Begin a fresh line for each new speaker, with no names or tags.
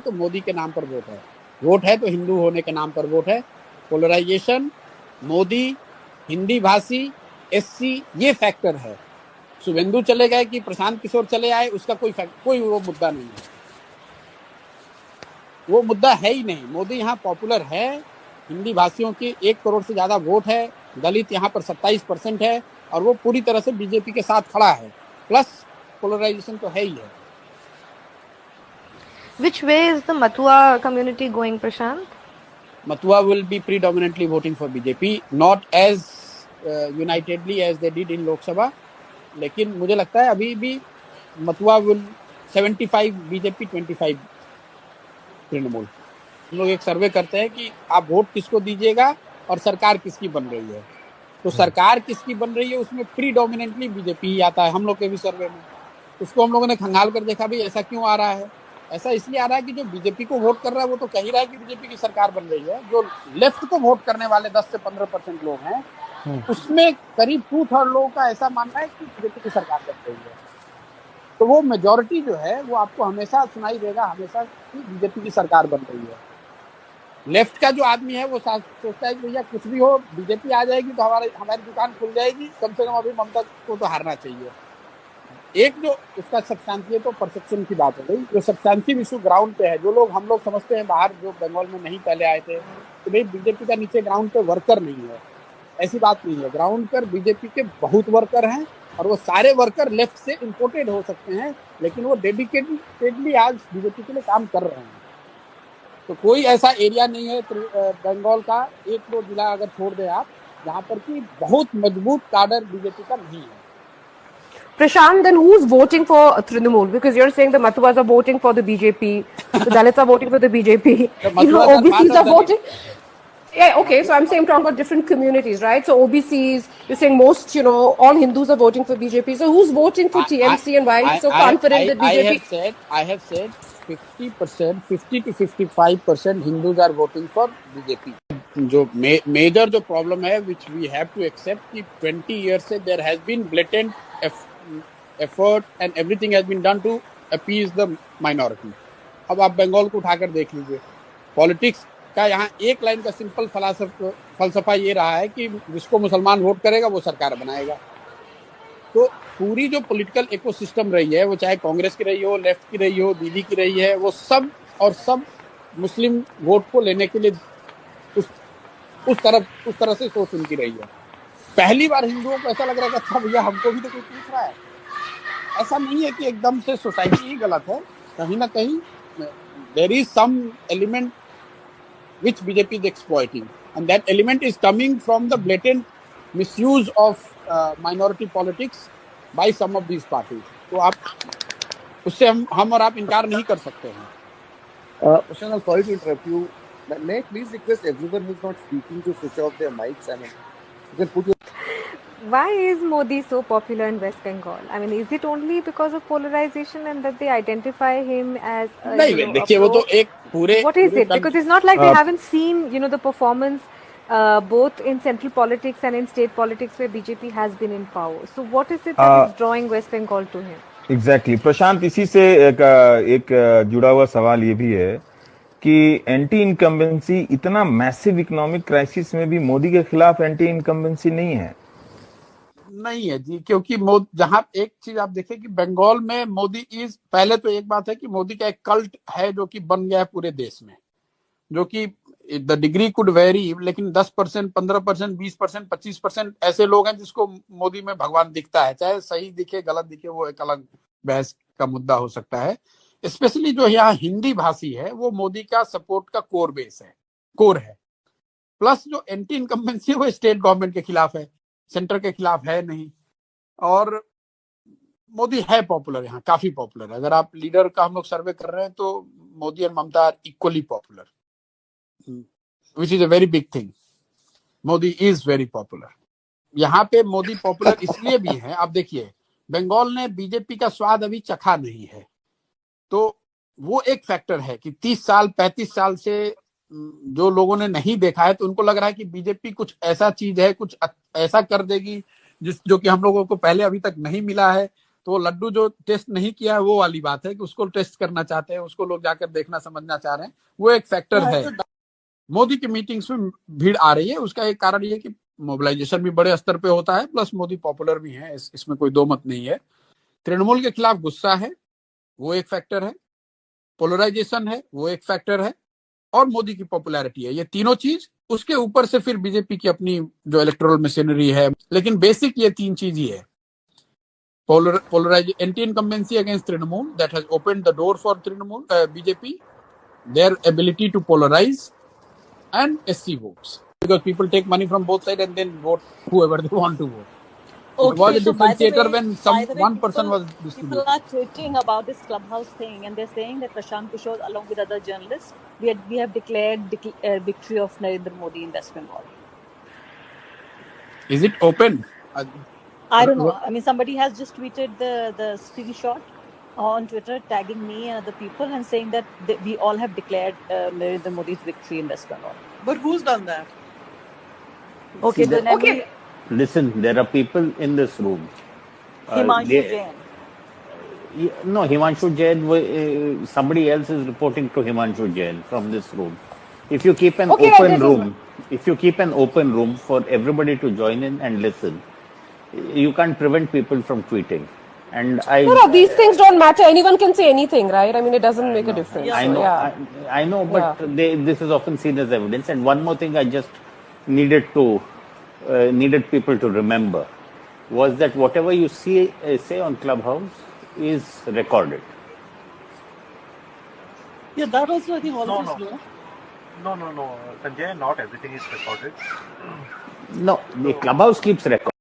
तो मोदी के नाम पर वोट है तो हिंदू होने के नाम पर वोट है। पोलराइजेशन, मोदी, हिंदी भाषी, एससी, ये फैक्टर है। शुभेंदु चले गए कि प्रशांत किशोर चले आए, उसका कोई वो मुद्दा नहीं है, वो मुद्दा है ही नहीं। मोदी यहाँ पॉपुलर है, हिंदी भाषियों की 1 करोड़ से ज्यादा वोट है, दलित यहाँ पर 27% है, और वो पूरी तरह से बीजेपी के साथ खड़ा है। प्लस पोलराइजेशन तो है ही है।
Which way is the Matua community going, Prashant?
Matua will be predominantly voting for BJP, not as unitedly as they did in Lok Sabha, लेकिन मुझे लगता है अभी भी मथुआ विल 75 बीजेपी 25 तृणमूल। हम लोग एक सर्वे करते हैं कि आप वोट किसको दीजिएगा और सरकार किसकी बन रही है, तो सरकार किसकी बन रही है उसमें प्रीडोमिनेंटली बीजेपी ही आता है हम लोग के भी सर्वे में। उसको हम लोगों ने खंगाल कर देखा भी ऐसा क्यों आ रहा है। ऐसा इसलिए आ रहा है कि जो बीजेपी को वोट कर रहा है वो तो कह ही रहा है कि बीजेपी की सरकार बन रही है। जो लेफ्ट को वोट करने वाले 10 से 15% लोग हैं, उसमें करीब 2/3 लोगों का ऐसा मानना है कि बीजेपी की सरकार बन रही है। तो वो मेजोरिटी जो है वो आपको हमेशा सुनाई देगा, हमेशा कि बीजेपी की सरकार बन रही है। लेफ्ट का जो आदमी है वो सोचता है कि भैया कुछ भी हो, बीजेपी आ जाएगी तो हमारी दुकान खुल जाएगी, कम से कम अभी ममता को तो हारना चाहिए। एक जो उसका सब्सटेंटिव तो परसेप्शन की बात हो गई, जो सब्सटेंटिव इशू ग्राउंड पे है, जो लोग हम लोग समझते हैं बाहर जो बंगाल में नहीं पहले आए थे कि भाई बीजेपी का नीचे ग्राउंड पे वर्कर नहीं है, ऐसी बात नहीं है। ग्राउंड पर बीजेपी के बहुत वर्कर हैं और वो सारे वर्कर लेफ्ट से इंपोर्टेड हो सकते हैं, लेकिन वो डेडिकेटेडली आज बीजेपी के लिए काम कर रहे हैं। तो कोई ऐसा एरिया नहीं है बंगाल का, 1-2 जिला अगर छोड़ दें आप, जहां पर कि बहुत मजबूत काडर बीजेपी का नहीं है।
Prashant, then who's voting for Trinamool? Because you're saying the Mathuas are voting for the BJP, the Dalits are voting for the BJP, OBCs are voting. Yeah, okay, so I'm saying talking about different communities, right? So OBCs, you're saying most, all Hindus are voting for BJP. So who's voting for TMC and why are you so confident that BJP?
I have said 50%, 50 to 55% Hindus are voting for BJP. जो major जो problem है which we have to accept कि 20 years से there has been blatant effort and everything has been done to appease the minority. अब आप बंगाल को उठाकर देख लीजिए, पॉलिटिक्स का यहाँ एक लाइन का सिंपल फलसफा ये रहा है कि जिसको मुसलमान वोट करेगा वो सरकार बनाएगा। तो पूरी जो पॉलिटिकल इकोसिस्टम रही है, वो चाहे कांग्रेस की रही हो, लेफ्ट की रही हो, दीदी की रही है, वो सब मुस्लिम वोट को लेने के लिए उस तरह से सोच उनकी रही है। पहली बार हिंदुओं को ऐसा लग रहा है कि अच्छा भैया हमको भी तो कोई पूछ रहा है। ऐसा नहीं है कि एकदम से सोसाइटी ही गलत है, कहीं ना कहीं there is some element which BJP is exploiting, and that element is coming from the blatant misuse of minority politics by some of these parties. तो आप उससे हम और आप इनकार नहीं कर सकते हैं।
Prashant, I'm sorry to interrupt you. May I please request everyone who's not speaking to switch off their mics? I mean, you can put your...
Why is Modi so popular in West Bengal? I mean, is it only because of polarization and that they identify him as
नहीं, देखिए वो तो एक पूरे
what is it? Because it's not like we haven't seen, the performance both in central politics and in state politics where BJP has been in power. So what is it that is drawing West Bengal to him?
Exactly. प्रशांत, इसी से एक जुड़ा हुआ सवाल ये भी है कि एंटी इनकम्बेंसी, इतना मैसिव इकोनॉमिक क्राइसिस में भी मोदी के खिलाफ एंटी इनकम्बेंसी नहीं है
जी, क्योंकि जहां एक चीज आप देखें कि बंगाल में मोदी पहले तो एक बात है कि मोदी का एक कल्ट है जो कि बन गया है पूरे देश में, जो कि द डिग्री कुड वेरी, लेकिन 10%, 15%, 20%, 25% ऐसे लोग हैं जिसको मोदी में भगवान दिखता है। चाहे सही दिखे गलत दिखे वो एक अलग बहस का मुद्दा हो सकता है। स्पेशली जो यहाँ हिंदी भाषी है वो मोदी का सपोर्ट का कोर है। प्लस जो एंटी इनकम्बेंसी है वो स्टेट गवर्नमेंट के खिलाफ है, सेंटर के खिलाफ है नहीं। और मोदी है पॉपुलर, यहाँ काफी पॉपुलर है। अगर आप लीडर का हम लोग सर्वे कर रहे हैं तो मोदी और Mamata are equally popular, which is a very big thing. Modi is very popular. यहाँ पे मोदी पॉपुलर इसलिए भी है, आप देखिए बंगाल ने बीजेपी का स्वाद अभी चखा नहीं है, तो वो एक फैक्टर है कि 30 साल 35 साल से जो लोगों ने नहीं देखा है, तो उनको लग रहा है कि बीजेपी कुछ ऐसा चीज है, कुछ ऐसा कर देगी जो कि हम लोगों को पहले अभी तक नहीं मिला है। तो लड्डू जो टेस्ट नहीं किया है वो वाली बात है कि उसको टेस्ट करना चाहते हैं, उसको लोग जाकर देखना समझना चाह रहे हैं, वो एक फैक्टर है। मोदी की मीटिंग्स में भीड़ आ रही है, उसका एक कारण ये कि मोबिलाइजेशन भी बड़े स्तर पे होता है, प्लस मोदी पॉपुलर भी है, इसमें कोई दो मत नहीं है। तृणमूल के खिलाफ गुस्सा है, वो एक फैक्टर है, पोलराइजेशन है, वो एक फैक्टर है, और मोदी की पॉपुलैरिटी है। ये तीनों चीज, उसके ऊपर से फिर बीजेपी की अपनी जो इलेक्टोरल मशीनरी है, लेकिन बेसिक ये तीन चीज ही है। Anti-incumbency against Trinamool, that has opened the door for Trinamool, BJP, their ability to polarize, and SC votes. Because people take money from both sides and then vote whoever they want to vote.
Okay,
it was a
so by the
differentiator
way,
when one person was distributing.
People are tweeting about this clubhouse thing, and they're saying that Prashant Kishore, along with other journalists, we have declared victory of Narendra Modi in West Bengal.
Is it open?
I don't know. I mean, somebody has just tweeted the screenshot on Twitter, tagging me and other people, and saying that we all have declared Narendra Modi's victory in West Bengal.
But who's done that?
Okay, then
Okay.
Listen, there are people in this room.
Himanshu Jain.
No, Himanshu Jain, somebody else is reporting to Himanshu Jain from this room. If you keep an open room for everybody to join in and listen, you can't prevent people from tweeting. And
No, these things don't matter. Anyone can say anything, right? I mean, it doesn't make a difference.
Yeah.
I know,
Yeah.
I know, but this is often seen as evidence. And one more thing I just needed people to remember was that whatever you say on Clubhouse is recorded.
Yeah, that also I think all of us know.
No, Sanjay, not everything is recorded.
No, the Clubhouse keeps record.